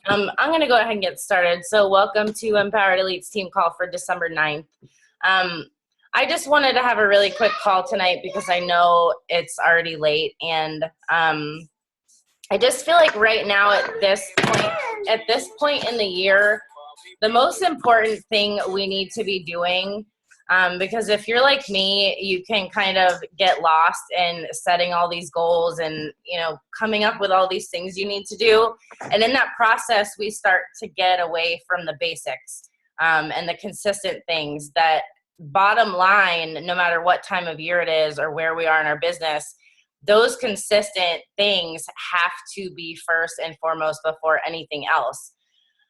I'm going to go ahead and get started. So welcome to Empowered Elites team call for December 9th. I just wanted to have a really quick call tonight because I know it's already late, and I just feel like right now at this point in the year, the most important thing we need to be doing, because if you're like me, you can kind of get lost in setting all these goals and, coming up with all these things you need to do. And in that process, we start to get away from the basics, and the consistent things that, bottom line, no matter what time of year it is or where we are in our business, those consistent things have to be first and foremost before anything else.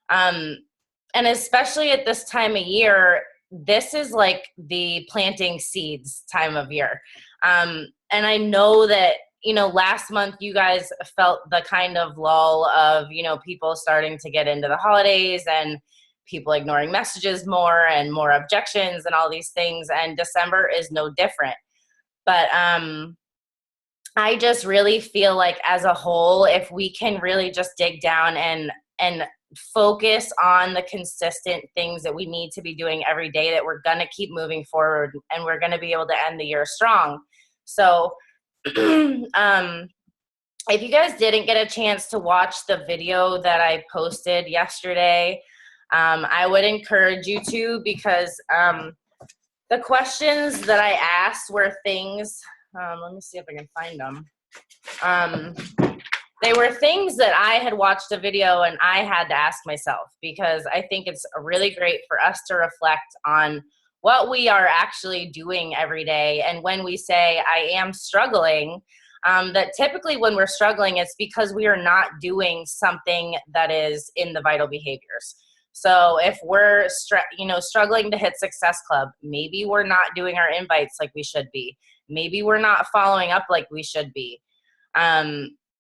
And especially at this time of year, this is like the planting seeds time of year. And I know that, last month you guys felt the kind of lull of, people starting to get into the holidays and people ignoring messages more and more objections and all these things. And December is no different. But I just really feel like as a whole, if we can really just dig down and focus on the consistent things that we need to be doing every day, that we're going to keep moving forward and we're going to be able to end the year strong. So if you guys didn't get a chance to watch the video that I posted yesterday, I would encourage you to, because the questions that I asked were things, let me see if I can find them. They were things that I had watched a video and I had to ask myself, because I think it's really great for us to reflect on what we are actually doing every day. And when we say, I am struggling, that typically when we're struggling, it's because we are not doing something that is in the vital behaviors. So if we're struggling to hit Success Club, maybe we're not doing our invites like we should be. Maybe we're not following up like we should be.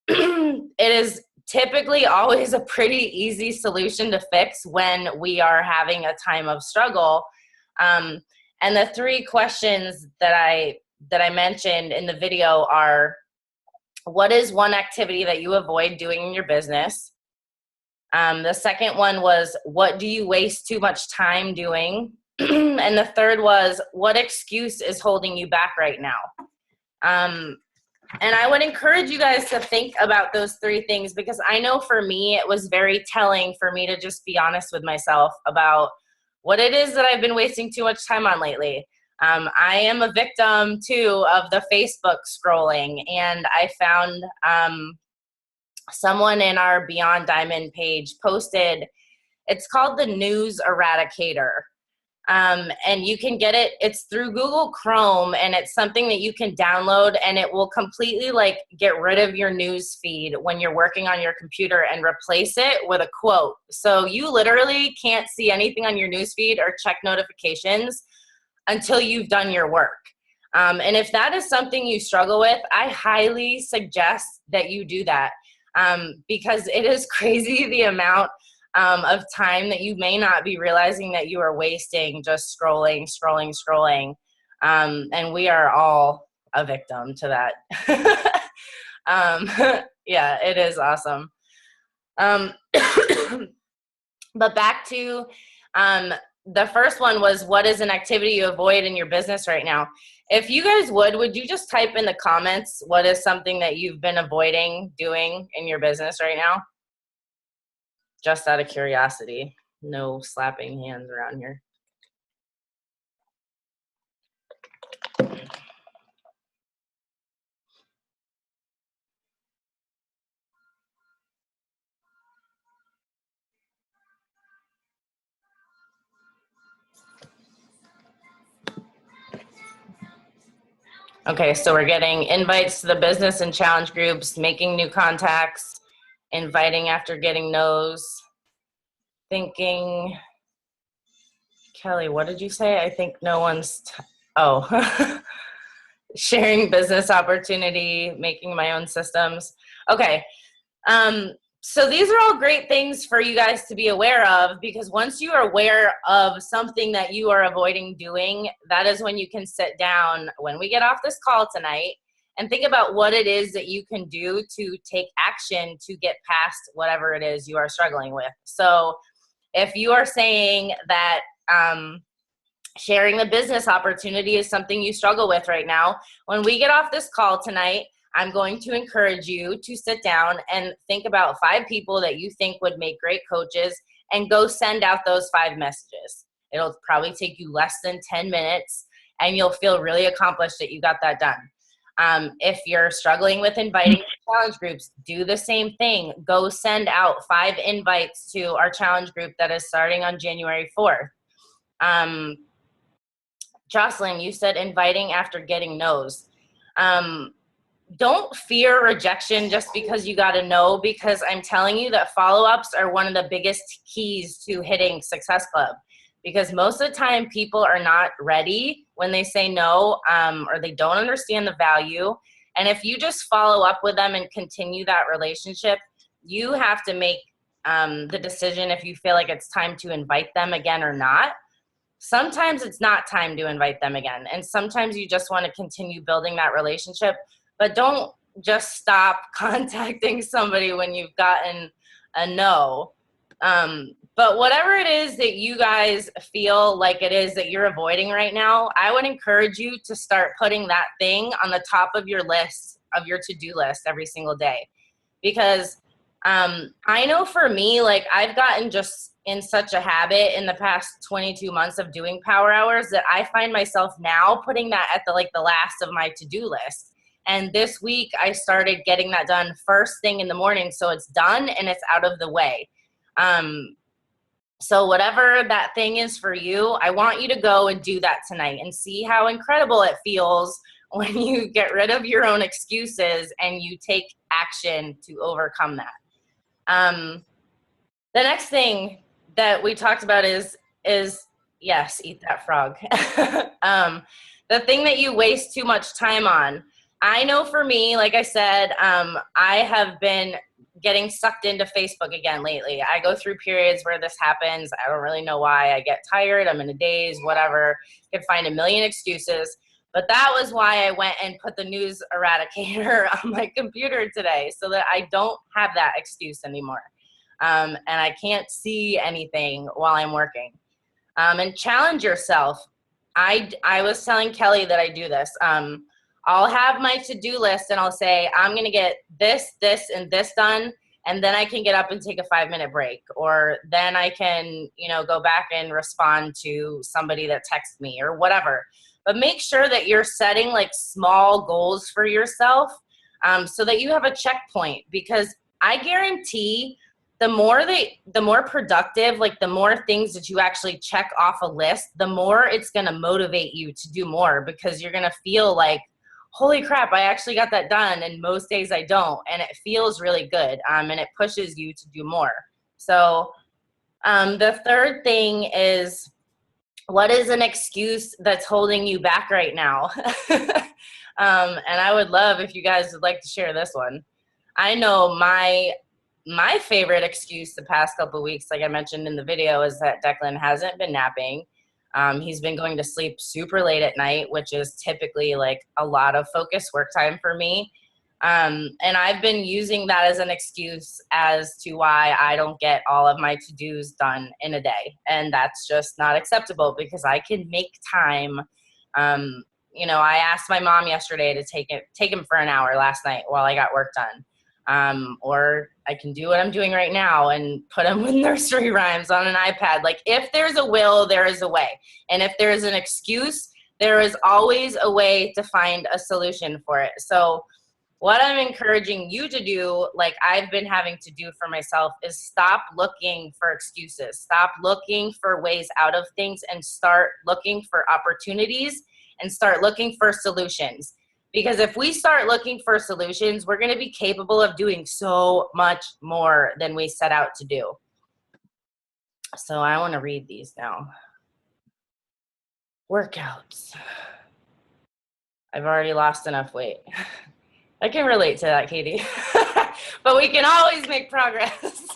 It is typically always a pretty easy solution to fix when we are having a time of struggle. And the three questions that I mentioned in the video are: what is one activity that you avoid doing in your business? The second one was, what do you waste too much time doing? And the third was, what excuse is holding you back right now? And I would encourage you guys to think about those three things, because I know for me, it was very telling for me to just be honest with myself about what it is that I've been wasting too much time on lately. I am a victim too of the Facebook scrolling, and I found someone in our Beyond Diamond page posted, it's called the News Eradicator. And you can get it, it's through Google Chrome, and it's something that you can download, and it will completely get rid of your news feed when you're working on your computer and replace it with a quote. So you literally can't see anything on your news feed or check notifications until you've done your work. And if that is something you struggle with, I highly suggest that you do that, because it is crazy the amount of time that you may not be realizing that you are wasting just scrolling. And we are all a victim to that. Yeah, it is awesome. But back to the first one was, what is an activity you avoid in your business right now? If you guys would you just type in the comments, what is something that you've been avoiding doing in your business right now? Just out of curiosity. No slapping hands around here. Okay, so we're getting invites to the business and challenge groups, making new contacts, inviting after getting no's, thinking. Kelly, what did you say? I think no one's, sharing business opportunity, making my own systems. Okay, so these are all great things for you guys to be aware of, because once you are aware of something that you are avoiding doing, that is when you can sit down when we get off this call tonight and think about what it is that you can do to take action to get past whatever it is you are struggling with. So if you are saying that sharing the business opportunity is something you struggle with right now, when we get off this call tonight, I'm going to encourage you to sit down and think about 5 people that you think would make great coaches and go send out those 5 messages. It'll probably take you less than 10 minutes and you'll feel really accomplished that you got that done. If you're struggling with inviting challenge groups, do the same thing. Go send out 5 invites to our challenge group that is starting on January 4th. Jocelyn, you said inviting after getting no's. Don't fear rejection just because you got a no, because I'm telling you that follow-ups are one of the biggest keys to hitting Success Club. Because most of the time people are not ready when they say no, or they don't understand the value. And if you just follow up with them and continue that relationship, you have to make the decision if you feel like it's time to invite them again or not. Sometimes it's not time to invite them again. And sometimes you just want to continue building that relationship, but don't just stop contacting somebody when you've gotten a no. But whatever it is that you guys feel like it is that you're avoiding right now, I would encourage you to start putting that thing on the top of your list, of your to-do list every single day. Because I know for me, like I've gotten just in such a habit in the past 22 months of doing power hours that I find myself now putting that at the last of my to-do list. And this week I started getting that done first thing in the morning. So it's done and it's out of the way. So whatever that thing is for you, I want you to go and do that tonight and see how incredible it feels when you get rid of your own excuses and you take action to overcome that. The next thing that we talked about is yes, eat that frog. The thing that you waste too much time on. I know for me, like I said, I have been getting sucked into Facebook again lately. I go through periods where this happens. I don't really know why. I get tired. I'm in a daze, whatever. I could find a million excuses. But that was why I went and put the news eradicator on my computer today so that I don't have that excuse anymore. And I can't see anything while I'm working. And challenge yourself. I was telling Kelly that I do this. I'll have my to-do list and I'll say, I'm going to get this, this, and this done. And then I can get up and take a 5-minute break. Or then I can, go back and respond to somebody that texts me or whatever. But make sure that you're setting like small goals for yourself so that you have a checkpoint. Because I guarantee the more productive, like the more things that you actually check off a list, the more it's going to motivate you to do more, because you're going to feel like, holy crap, I actually got that done. And most days I don't. And it feels really good. And it pushes you to do more. So the third thing is, what is an excuse that's holding you back right now? And I would love if you guys would like to share this one. I know my favorite excuse the past couple of weeks, like I mentioned in the video, is that Declan hasn't been napping. He's been going to sleep super late at night, which is typically like a lot of focus work time for me. And I've been using that as an excuse as to why I don't get all of my to-dos done in a day. And that's just not acceptable, because I can make time. I asked my mom yesterday to take him for an hour last night while I got work done. Or I can do what I'm doing right now and put them with nursery rhymes on an iPad. Like, if there's a will, there is a way. And if there is an excuse, there is always a way to find a solution for it. So what I'm encouraging you to do, like I've been having to do for myself, is stop looking for excuses. Stop looking for ways out of things and start looking for opportunities and start looking for solutions. Because if we start looking for solutions, we're going to be capable of doing so much more than we set out to do. So I want to read these now. Workouts. I've already lost enough weight. I can relate to that, Katie. But we can always make progress.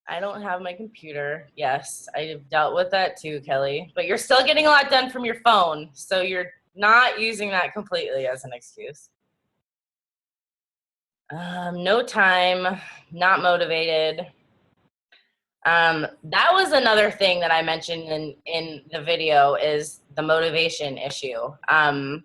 I don't have my computer. Yes, I've dealt with that too, Kelly. But you're still getting a lot done from your phone, so you're not using that completely as an excuse. No time, not motivated. That was another thing that I mentioned in the video is the motivation issue. And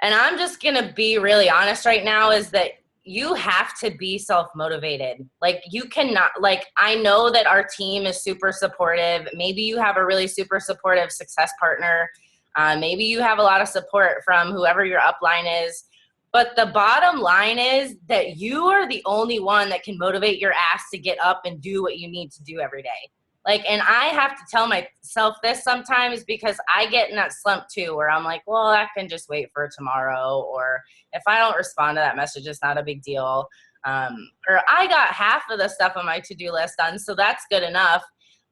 I'm just gonna be really honest right now is that you have to be self-motivated. Like you cannot, like I know that our team is super supportive. Maybe you have a really super supportive success partner. Maybe you have a lot of support from whoever your upline is. But the bottom line is that you are the only one that can motivate your ass to get up and do what you need to do every day. Like, and I have to tell myself this sometimes because I get in that slump too, where I'm like, well, that can just wait for tomorrow. Or if I don't respond to that message, it's not a big deal. Or I got half of the stuff on my to-do list done, so that's good enough.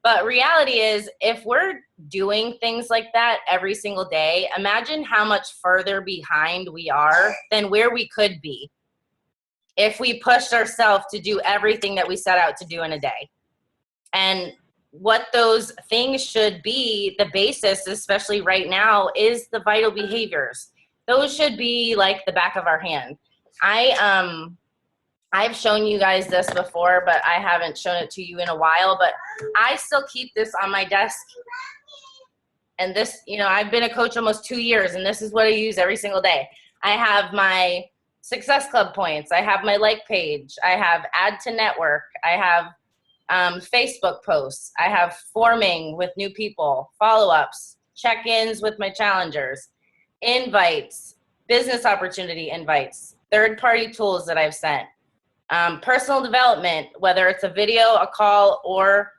But reality is, if we're doing things like that every single day, imagine how much further behind we are than where we could be if we pushed ourselves to do everything that we set out to do in a day. And what those things should be, the basis, especially right now, is the vital behaviors. Those should be like the back of our hand. I've shown you guys this before, but I haven't shown it to you in a while, but I still keep this on my desk. And this, you know, I've been a coach almost 2 years, and this is what I use every single day. I have my Success Club points. I have my like page. I have add to network. I have Facebook posts. I have forming with new people, follow-ups, check-ins with my challengers, invites, business opportunity invites, third-party tools that I've sent. Personal development, whether it's a video, a call, or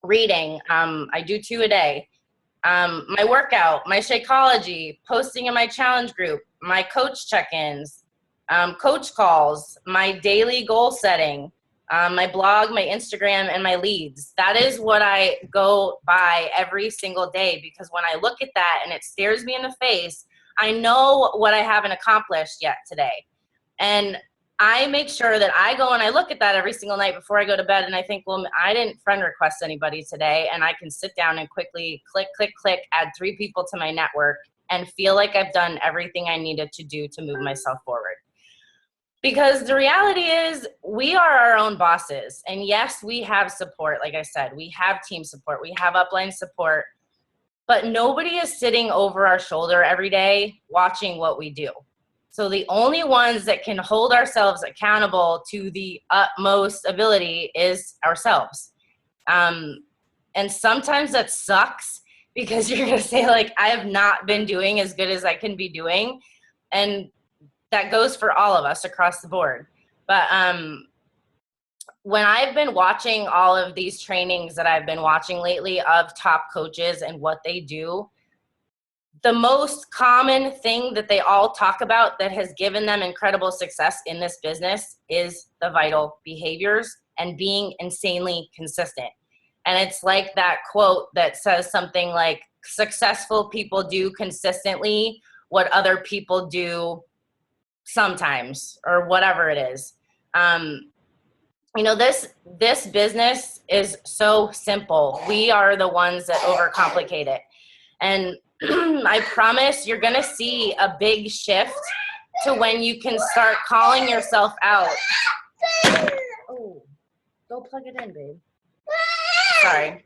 reading. I do 2 a day. My workout, my Shakeology, posting in my challenge group, my coach check-ins, coach calls, my daily goal setting, my blog, my Instagram, and my leads. That is what I go by every single day, because when I look at that and it stares me in the face, I know what I haven't accomplished yet today. And I make sure that I go and I look at that every single night before I go to bed, and I think, well, I didn't friend request anybody today, and I can sit down and quickly click, click, click, add 3 people to my network and feel like I've done everything I needed to do to move myself forward. Because the reality is we are our own bosses. And yes, we have support. Like I said, we have team support. We have upline support. But nobody is sitting over our shoulder every day watching what we do. So the only ones that can hold ourselves accountable to the utmost ability is ourselves. And sometimes that sucks because you're going to say, like, I have not been doing as good as I can be doing. And that goes for all of us across the board. But when I've been watching all of these trainings that I've been watching lately of top coaches and what they do, the most common thing that they all talk about that has given them incredible success in this business is the vital behaviors and being insanely consistent. And it's like that quote that says something like, successful people do consistently what other people do sometimes, or whatever it is. You know, this business is so simple. We are the ones that overcomplicate it. And I promise you're going to see a big shift to when you can start calling yourself out. Oh, go plug it in, babe. Sorry.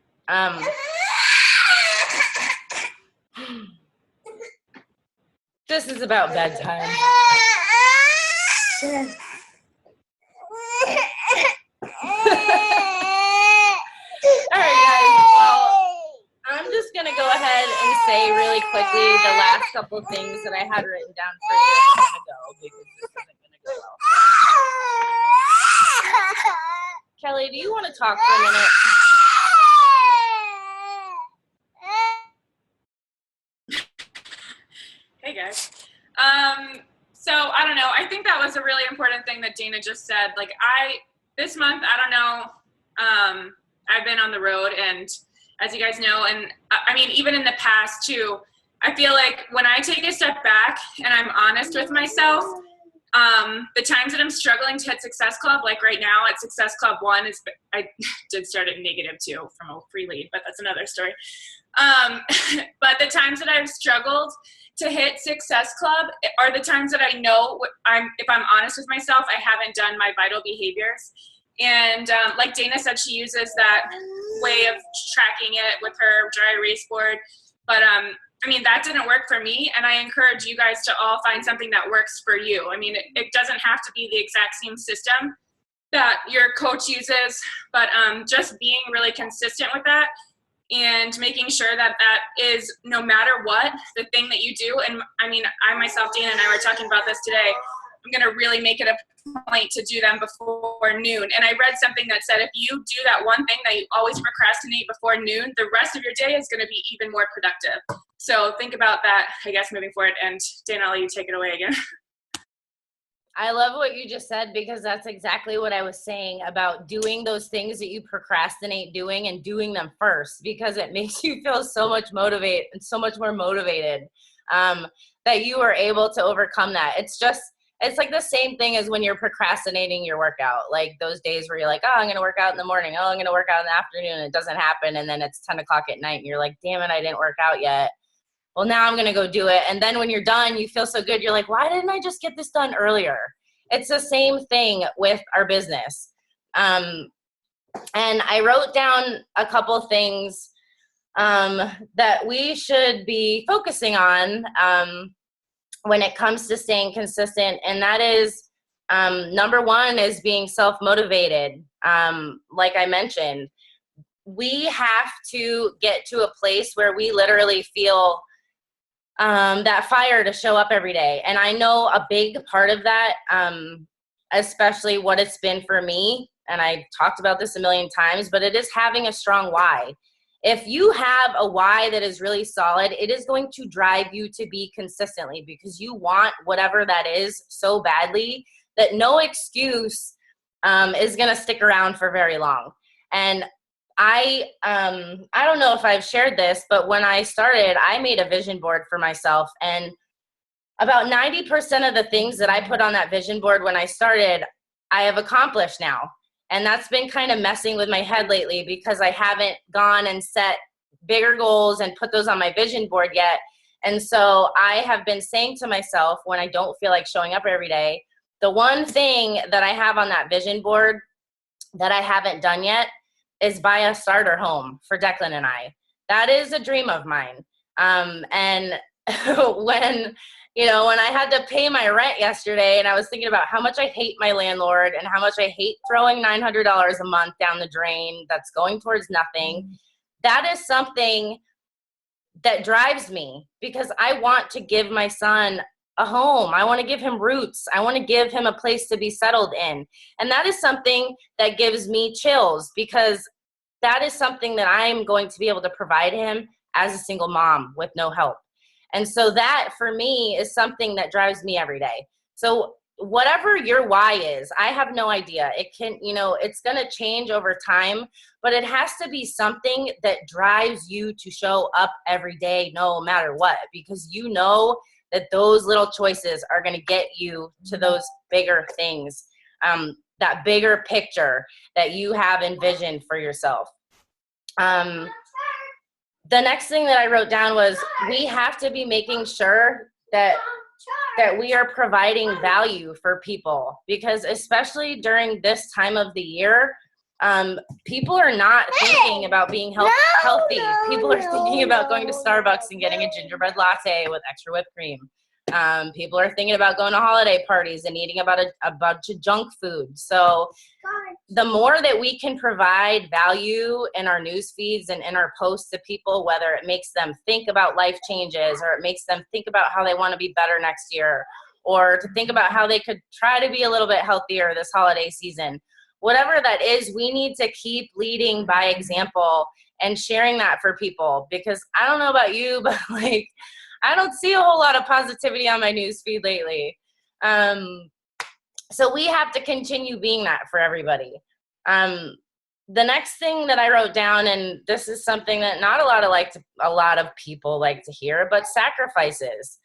This is about bedtime. All right, guys. Well, I'm just going to go ahead and say really quickly the last couple things that I had written down for you. I'm going to go because this isn't going to go well. Kelly, do you want to talk for a minute? Hey, guys. So I don't know. I think that was a really important thing that Dana just said. Like this month, I don't know, I've been on the road, and as you guys know, and I mean, even in the past too, I feel like when I take a step back and I'm honest with myself, The times that I'm struggling to hit Success Club, like right now at Success Club 1, I did start at -2 from a free lead, but that's another story. But the times that I've struggled to hit Success Club are the times that I know if I'm honest with myself, I haven't done my vital behaviors. And like Dana said, she uses that way of tracking it with her dry erase board. But I mean, that didn't work for me, and I encourage you guys to all find something that works for you. I mean, it doesn't have to be the exact same system that your coach uses, but just being really consistent with that and making sure that that is, no matter what, the thing that you do. And I mean, I myself, Dana and I were talking about this today, I'm going to really make it a point to do them before noon. And I read something that said if you do that one thing that you always procrastinate before noon, the rest of your day is going to be even more productive. So think about that, I guess, moving forward. And Dana, I'll let you take it away again. I love what you just said, because that's exactly what I was saying about doing those things that you procrastinate doing and doing them first, because it makes you feel so much motivated and so much more motivated that you are able to overcome that. It's like the same thing as when you're procrastinating your workout, like those days where you're like, oh, I'm going to work out in the morning. Oh, I'm going to work out in the afternoon. And it doesn't happen. And then it's 10 o'clock at night and you're like, damn it, I didn't work out yet. Well, now I'm going to go do it. And then when you're done, you feel so good. You're like, why didn't I just get this done earlier? It's the same thing with our business. And I wrote down a couple things that we should be focusing on when it comes to staying consistent. And that is, number one is being self-motivated. Like I mentioned, we have to get to a place where we literally feel that fire to show up every day. And I know a big part of that, especially what it's been for me, and I talked about this a million times, but it is having a strong why. If you have a why that is really solid, it is going to drive you to be consistently, because you want whatever that is so badly that no excuse is going to stick around for very long. And I don't know if I've shared this, but when I started, I made a vision board for myself, and about 90% of the things that I put on that vision board when I started, I have accomplished now. And that's been kind of messing with my head lately, because I haven't gone and set bigger goals and put those on my vision board yet. And so I have been saying to myself, when I don't feel like showing up every day, the one thing that I have on that vision board that I haven't done yet is buy a starter home for Declan and I. That is a dream of mine. And when I had to pay my rent yesterday, and I was thinking about how much I hate my landlord and how much I hate throwing $900 a month down the drain that's going towards nothing, that is something that drives me, because I want to give my son a home. I want to give him roots. I want to give him a place to be settled in. And that is something that gives me chills, because that is something that I'm going to be able to provide him as a single mom with no help. And so that for me is something that drives me every day. So whatever your why is, I have no idea. It can, it's going to change over time, but it has to be something that drives you to show up every day, no matter what, because you know that those little choices are going to get you to those bigger things, that bigger picture that you have envisioned for yourself. The next thing that I wrote down was we have to be making sure that we are providing value for people, because especially during this time of the year, people are not thinking about being healthy. People are thinking about going to Starbucks and getting a gingerbread latte with extra whipped cream. People are thinking about going to holiday parties and eating about a bunch of junk food. So the more that we can provide value in our news feeds and in our posts to people, whether it makes them think about life changes or it makes them think about how they want to be better next year, or to think about how they could try to be a little bit healthier this holiday season, whatever that is, we need to keep leading by example and sharing that for people, because I don't know about you, but I don't see a whole lot of positivity on my news feed lately. So we have to continue being that for everybody. The next thing that I wrote down, and this is something that not a lot of people like to hear, but sacrifices.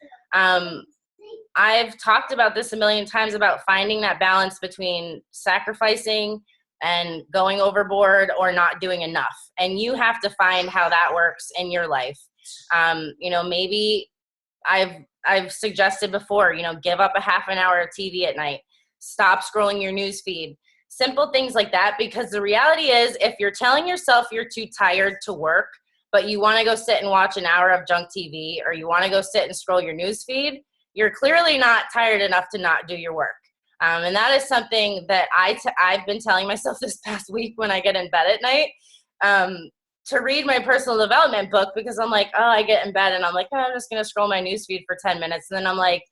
I've talked about this a million times about finding that balance between sacrificing and going overboard or not doing enough. And you have to find how that works in your life. Maybe I've suggested before, give up a half an hour of TV at night, stop scrolling your news feed, simple things like that. Because the reality is, if you're telling yourself you're too tired to work, but you want to go sit and watch an hour of junk TV, or you want to go sit and scroll your news feed, you're clearly not tired enough to not do your work. And that is something that I've been telling myself this past week when I get in bed at night, to read my personal development book, because I'm like, I get in bed and I'm like, I'm just going to scroll my news feed for 10 minutes. And then I'm like,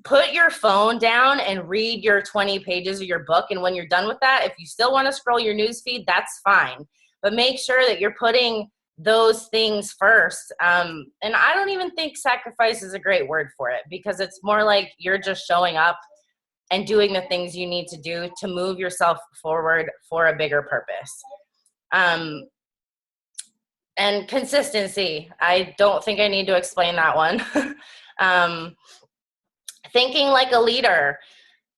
put your phone down and read your 20 pages of your book. And when you're done with that, if you still want to scroll your news feed, that's fine. But make sure that you're putting those things first. And I don't even think sacrifice is a great word for it, because it's more like you're just showing up and doing the things you need to do to move yourself forward for a bigger purpose. And consistency. I don't think I need to explain that one. Thinking like a leader.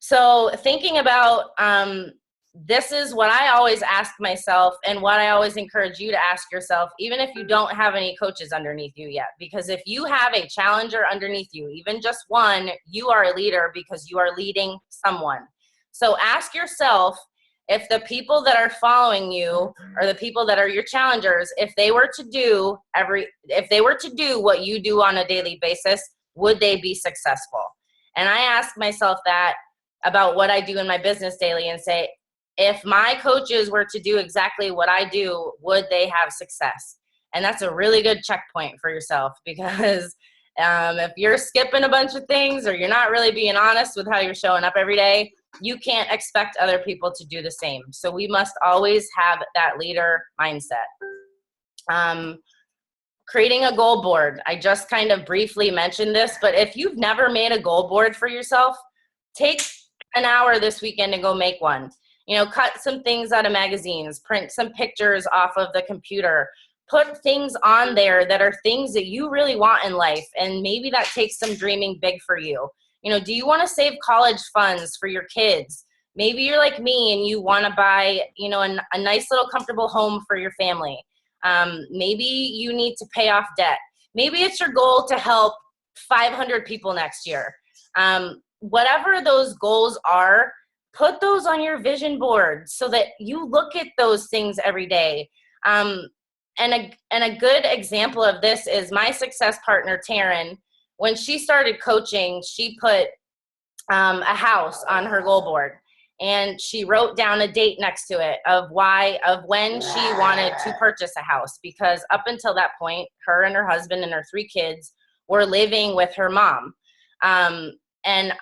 So thinking about, this is what I always ask myself, and what I always encourage you to ask yourself, even if you don't have any coaches underneath you yet. Because if you have a challenger underneath you, even just one, you are a leader because you are leading someone. So ask yourself, if the people that are following you, or the people that are your challengers, if they were to do what you do on a daily basis, would they be successful? And I ask myself that about what I do in my business daily, and say, if my coaches were to do exactly what I do, would they have success? And that's a really good checkpoint for yourself, because if you're skipping a bunch of things, or you're not really being honest with how you're showing up every day, you can't expect other people to do the same. So we must always have that leader mindset. Creating a goal board. I just kind of briefly mentioned this, but if you've never made a goal board for yourself, take an hour this weekend and go make one. Cut some things out of magazines, print some pictures off of the computer, put things on there that are things that you really want in life. And maybe that takes some dreaming big for you. Do you want to save college funds for your kids? Maybe you're like me and you want to buy, a nice little comfortable home for your family. Maybe you need to pay off debt. Maybe it's your goal to help 500 people next year. Whatever those goals are, put those on your vision board so that you look at those things every day. And a good example of this is my success partner, Taryn. When she started coaching, she put a house on her goal board, and she wrote down a date next to it of when she wanted to purchase a house, because up until that point, her and her husband and her 3 kids were living with her mom. And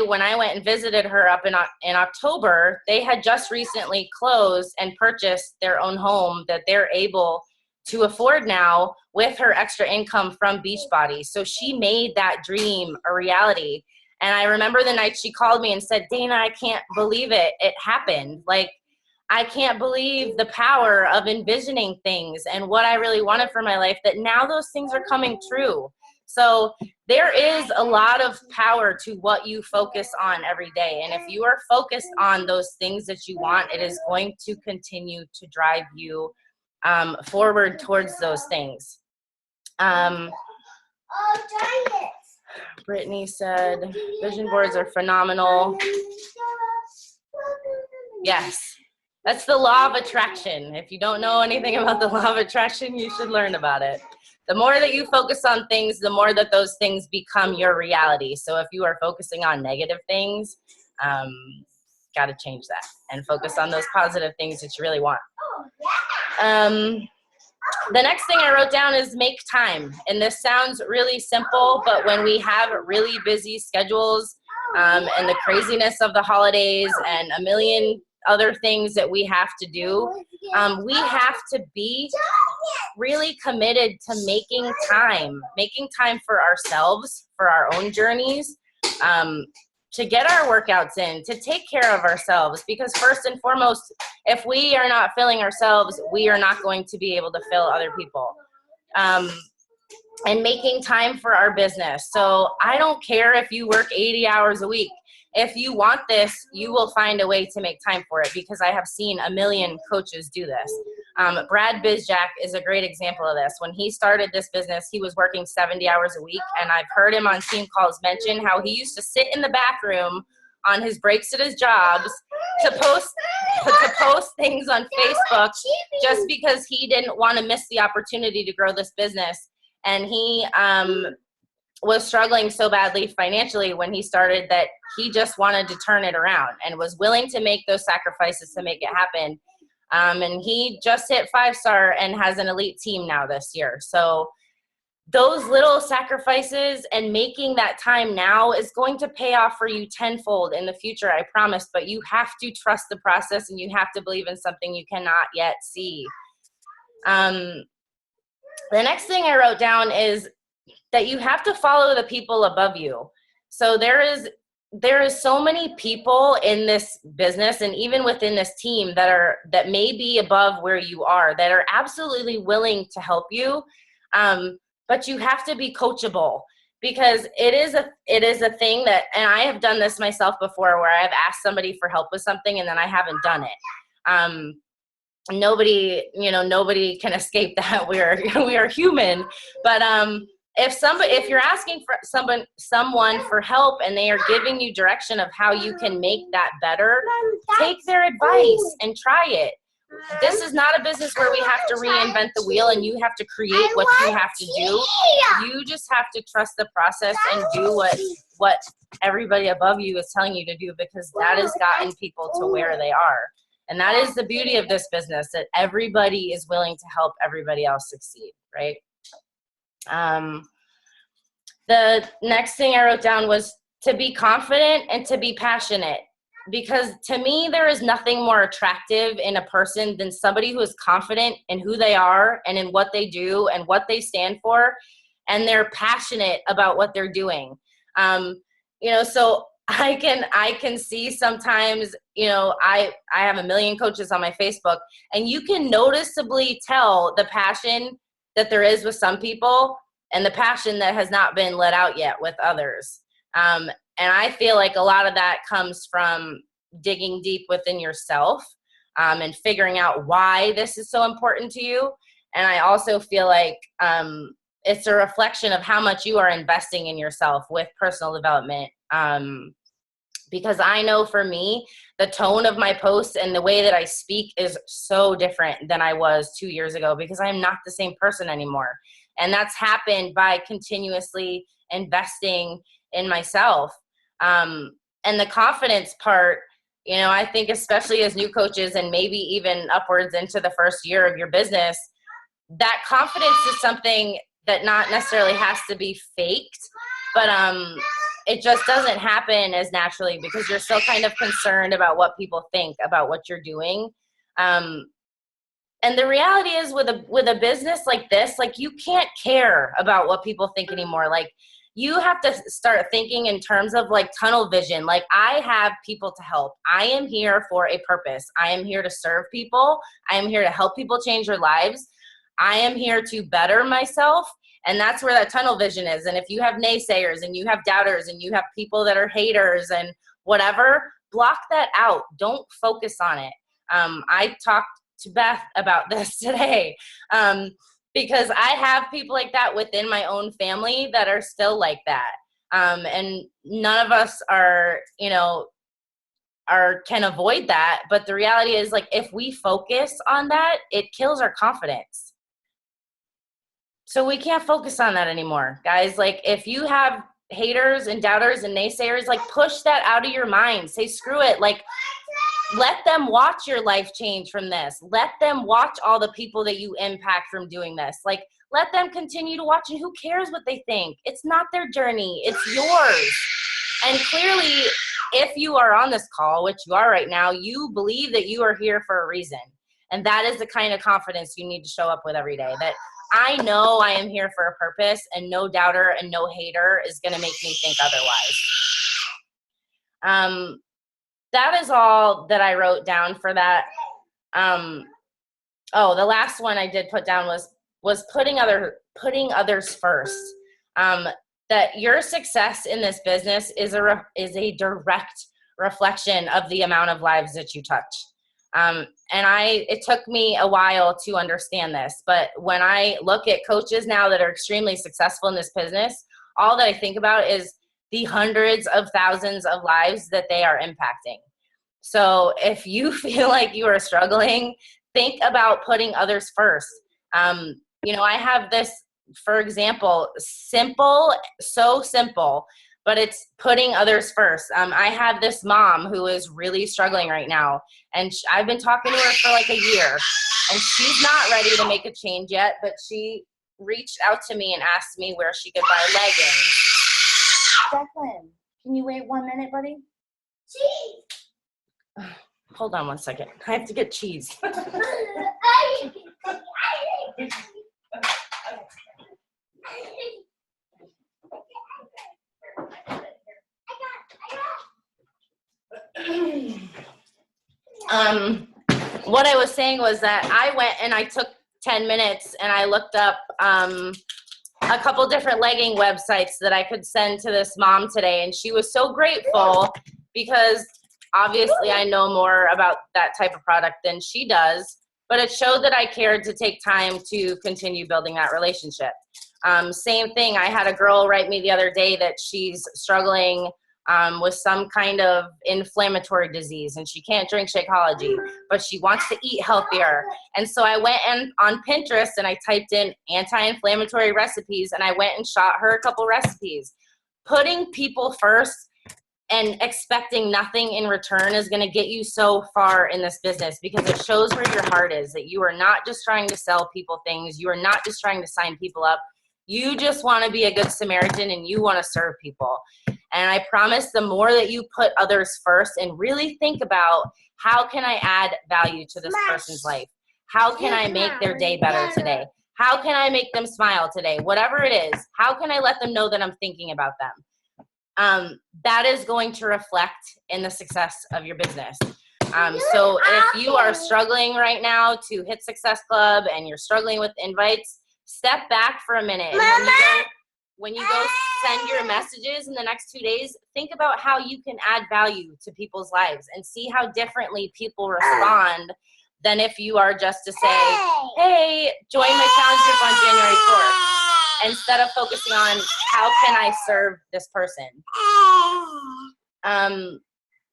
when I went and visited her up in October, they had just recently closed and purchased their own home that they're able to afford now with her extra income from Beachbody. So she made that dream a reality. And I remember the night she called me and said, Dana, I can't believe it. It happened. Like, I can't believe the power of envisioning things and what I really wanted for my life, that now those things are coming true. So there is a lot of power to what you focus on every day. And if you are focused on those things that you want, it is going to continue to drive you forward towards those things. Brittany said, vision boards are phenomenal. Yes, that's the law of attraction. If you don't know anything about the law of attraction, you should learn about it. The more that you focus on things, the more that those things become your reality. So if you are focusing on negative things, got to change that and focus on those positive things that you really want. The next thing I wrote down is make time. And this sounds really simple, but when we have really busy schedules and the craziness of the holidays and a million other things that we have to do, we have to be really committed to making time for ourselves, for our own journeys, to get our workouts in, to take care of ourselves. Because first and foremost, if we are not filling ourselves, we are not going to be able to fill other people. and making time for our business. So I don't care if you work 80 hours a week. If you want this, you will find a way to make time for it, because I have seen a million coaches do this. Brad Bizjack is a great example of this. When he started this business, he was working 70 hours a week, and I've heard him on team calls mention how he used to sit in the back room on his breaks at his jobs to post things on Facebook just because he didn't want to miss the opportunity to grow this business. And he was struggling so badly financially when he started that he just wanted to turn it around and was willing to make those sacrifices to make it happen. And he just hit 5-star and has an elite team now this year. So those little sacrifices and making that time now is going to pay off for you tenfold in the future, I promise. But you have to trust the process, and you have to believe in something you cannot yet see. The next thing I wrote down is that you have to follow the people above you. So there is so many people in this business and even within this team that may be above where you are, that are absolutely willing to help you. But you have to be coachable, because it is a thing that, and I have done this myself before, where I've asked somebody for help with something and then I haven't done it. Nobody can escape that. We are human. But if you're asking for someone for help and they are giving you direction of how you can make that better, take their advice and try it. This is not a business where we have to reinvent the wheel and you have to create what you have to do. You just have to trust the process and do what everybody above you is telling you to do, because that has gotten people to where they are. And that is the beauty of this business, that everybody is willing to help everybody else succeed, right? The next thing I wrote down was to be confident and to be passionate. Because to me, there is nothing more attractive in a person than somebody who is confident in who they are and in what they do and what they stand for, and they're passionate about what they're doing. So I can see sometimes, I have a million coaches on my Facebook, and you can noticeably tell the passion that there is with some people and the passion that has not been let out yet with others. And I feel like a lot of that comes from digging deep within yourself and figuring out why this is so important to you. And I also feel like it's a reflection of how much you are investing in yourself with personal development. Because I know for me, the tone of my posts and the way that I speak is so different than I was 2 years ago, because I'm not the same person anymore. And that's happened by continuously investing in myself. And the confidence part, I think especially as new coaches and maybe even upwards into the first year of your business, that confidence is something that not necessarily has to be faked, but it just doesn't happen as naturally because you're still kind of concerned about what people think about what you're doing. And the reality is with a business like this, like, you can't care about what people think anymore. Like, you have to start thinking in terms of like tunnel vision. Like, I have people to help. I am here for a purpose. I am here to serve people. I am here to help people change their lives. I am here to better myself. And that's where that tunnel vision is. And if you have naysayers and you have doubters and you have people that are haters and whatever, block that out. Don't focus on it. I talked to Beth about this today. Because I have people like that within my own family that are still like that. And none of us can avoid that. But the reality is, like, if we focus on that, it kills our confidence. So we can't focus on that anymore, guys. Like, if you have haters and doubters and naysayers, like, push that out of your mind. Say, screw it. Like, let them watch your life change from this. Let them watch all the people that you impact from doing this. Like, let them continue to watch, and who cares what they think? It's not their journey. It's yours. And clearly, if you are on this call, which you are right now, you believe that you are here for a reason. And that is the kind of confidence you need to show up with every day. That I know I am here for a purpose, and no doubter and no hater is going to make me think otherwise. That is all that I wrote down for that. The last one I did put down was was putting others first. That your success in this business is a direct reflection of the amount of lives that you touch. And it took me a while to understand this, but when I look at coaches now that are extremely successful in this business, all that I think about is the hundreds of thousands of lives that they are impacting. So if you feel like you are struggling, think about putting others first. I have this, for example, so simple, but it's putting others first. I have this mom who is really struggling right now, and I've been talking to her for like a year, and she's not ready to make a change yet, but she reached out to me and asked me where she could buy leggings. Declan, can you wait 1 minute, buddy? Cheese. Hold on 1 second. I have to get cheese. What I was saying was that I went and I took 10 minutes and I looked up a couple different legging websites that I could send to this mom today, and she was so grateful because obviously I know more about that type of product than she does, but it showed that I cared to take time to continue building that relationship. Same thing, I had a girl write me the other day that she's struggling with some kind of inflammatory disease, and she can't drink Shakeology, but she wants to eat healthier. And so I went on Pinterest and I typed in anti-inflammatory recipes, and I went and shot her a couple recipes. Putting people first and expecting nothing in return is going to get you so far in this business, because it shows where your heart is, that you are not just trying to sell people things. You are not just trying to sign people up. You just want to be a good Samaritan, and you want to serve people. And I promise, the more that you put others first and really think about, how can I add value to this person's life? How can I make their day better today? How can I make them smile today? Whatever it is, how can I let them know that I'm thinking about them? That is going to reflect in the success of your business. So if you are struggling right now to hit Success Club and you're struggling with invites, step back for a minute. And when you go send your messages in the next 2 days, think about how you can add value to people's lives and see how differently people respond than if you are just to say, hey, join my challenge group on January 4th, instead of focusing on how can I serve this person. And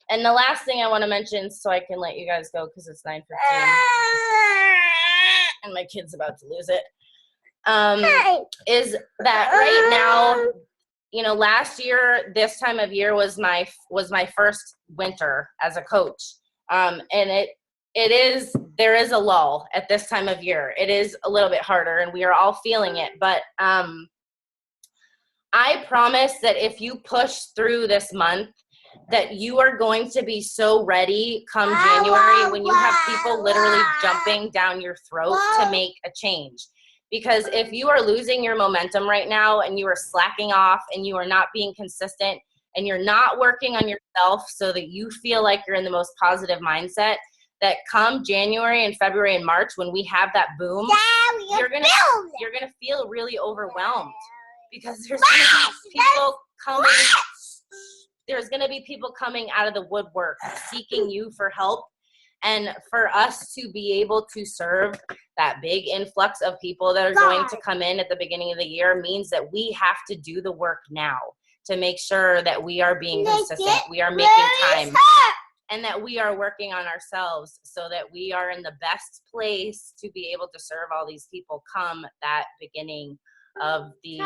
the last thing I want to mention, so I can let you guys go because it's 9:15 and my kid's about to lose it, is that right now, last year, this time of year was my first winter as a coach. And there is a lull at this time of year. It is a little bit harder and we are all feeling it, but, I promise that if you push through this month, that you are going to be so ready come January, when you have people literally jumping down your throat to make a change. Because if you are losing your momentum right now and you are slacking off and you are not being consistent and you're not working on yourself so that you feel like you're in the most positive mindset, that come January and February and March, when we have that boom, you're gonna feel really overwhelmed, because there's gonna be people coming out of the woodwork seeking you for help. And for us to be able to serve that big influx of people that are going to come in at the beginning of the year means that we have to do the work now to make sure that we are being consistent, we are making time, and that we are working on ourselves so that we are in the best place to be able to serve all these people come that beginning of the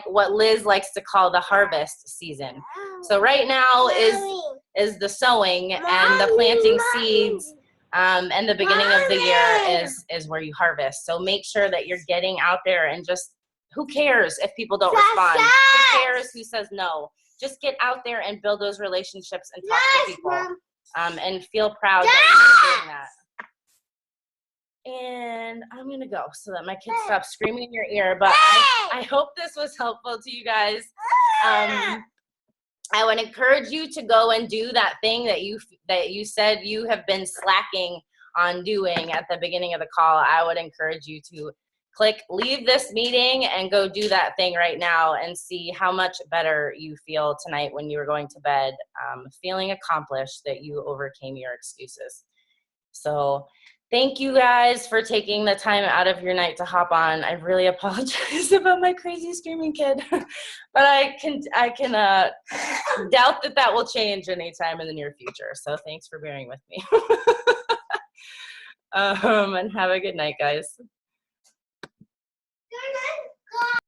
what Liz likes to call the harvest season. So right now is the sowing and the planting seeds, and the beginning of the year is where you harvest. So make sure that you're getting out there, and just, who cares if people don't respond? Who cares who says no? Just get out there and build those relationships and talk to people, and feel proud that you're doing that. And I'm going to go so that my kids stop screaming in your ear. But I hope this was helpful to you guys. I would encourage you to go and do that thing that you said you have been slacking on doing at the beginning of the call. I would encourage you to click leave this meeting and go do that thing right now and see how much better you feel tonight when you were going to bed, feeling accomplished that you overcame your excuses. So thank you guys for taking the time out of your night to hop on. I really apologize about my crazy screaming kid, but I can doubt that will change anytime in the near future. So thanks for bearing with me. And have a good night, guys.